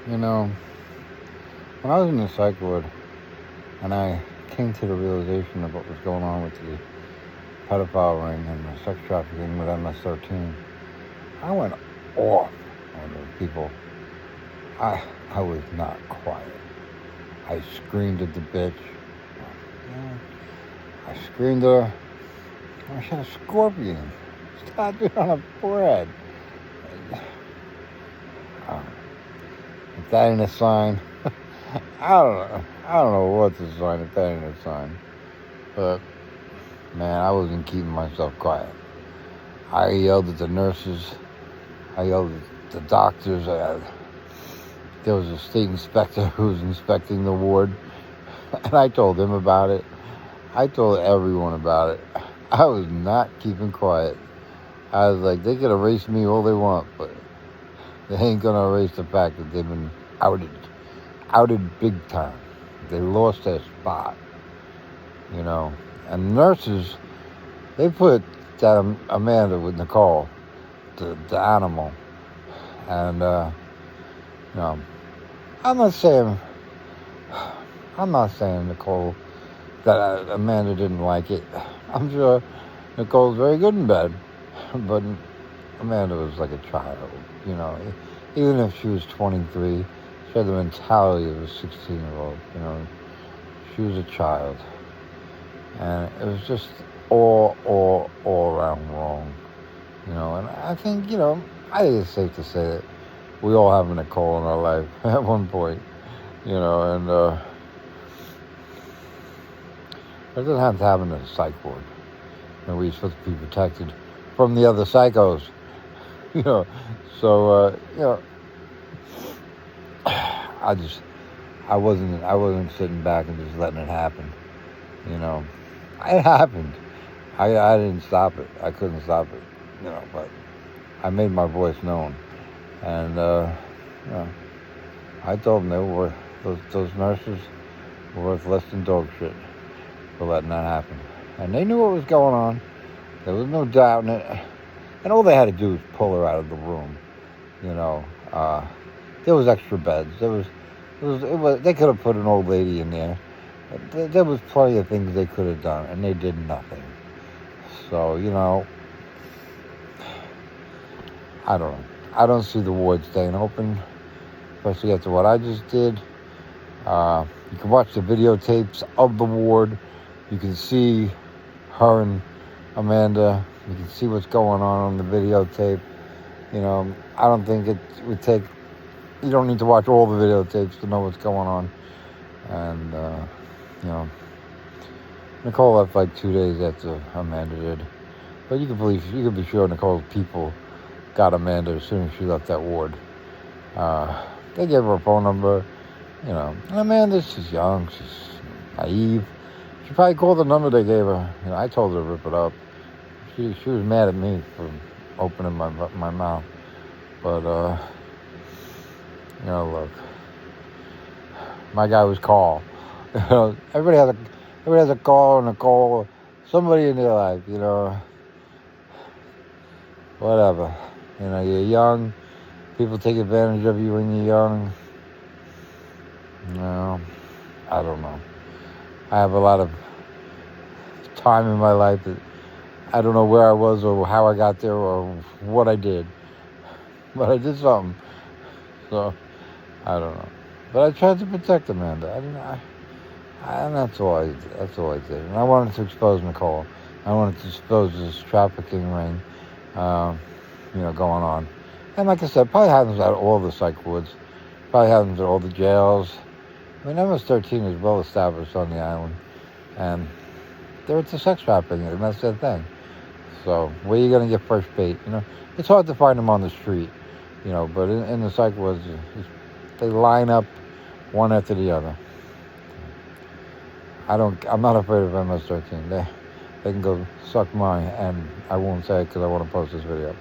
You know, when I was in the psych ward and I came to the realization of what was going on with the pedophile ring and the sex trafficking with MS-13, I went off on those people. I was not quiet. I screamed at the bitch. I screamed at her. I said, a scorpion. Stop it on her forehead. If that ain't a sign, I don't know. I don't know what's a sign if that ain't a sign. But, man, I wasn't keeping myself quiet. I yelled at the nurses. I yelled at the doctors. There was a state inspector who was inspecting the ward, and I told him about it. I told everyone about it. I was not keeping quiet. I was like, they can erase me all they want, but they ain't gonna erase the fact that they've been outed big time. They lost their spot, you know. And nurses, they put that Amanda with Nicole, the animal, and you know, I'm not saying Nicole that Amanda didn't like it. I'm sure Nicole's very good in bed, but Amanda was like a child, you know. Even if she was 23, she had the mentality of a 16-year-old, you know. She was a child. And it was just all around wrong, you know. And I think, you know, I think it's safe to say that we all have a Nicole in our life at one point, you know, and it doesn't have to happen in a psych ward. You know, we're supposed to be protected from the other psychos, you know. So, you know, I wasn't sitting back and just letting it happen, you know. It happened. I didn't stop it. I couldn't stop it, you know, but I made my voice known. And, you know, I told them they were, those nurses were worth less than dog shit for letting that happen. And they knew what was going on. There was no doubt in it. And all they had to do was pull her out of the room, you know. There was extra beds. They could have put an old lady in there. There was plenty of things they could have done, and they did nothing. So, you know, I don't know. I don't see the ward staying open, especially after what I just did. You can watch the videotapes of the ward. You can see her and Amanda. You can see what's going on the videotape. You know, I don't think it would take... You don't need to watch all the videotapes to know what's going on. And, you know, Nicole left like 2 days after Amanda did. But you could be sure Nicole's people got Amanda as soon as she left that ward. They gave her a phone number, you know. And Amanda, she's young, she's naive. She probably called the number they gave her. You know, I told her to rip it up. She was mad at me for opening my mouth. But, you know, look, my guy was Carl. You know, everybody has a Carl and a Cole, somebody in their life, you know. Whatever. You know, you're young. People take advantage of you when you're young. No, I don't know. I have a lot of time in my life that I don't know where I was or how I got there or what I did. But I did something. So, I don't know. But I tried to protect Amanda. And that's all I did. And I wanted to expose Nicole. I wanted to expose this trafficking ring, you know, going on. And like I said, probably happens at all the psych wards. Probably happens at all the jails. I mean, MS-13 is well established on the island. And they're into sex trafficking, and that's their thing. So, where are you going to get fresh bait? You know, it's hard to find them on the street, you know, but in the psych wards, they line up one after the other. I'm not afraid of MS-13. They can go suck mine, and I won't say it because I want to post this video.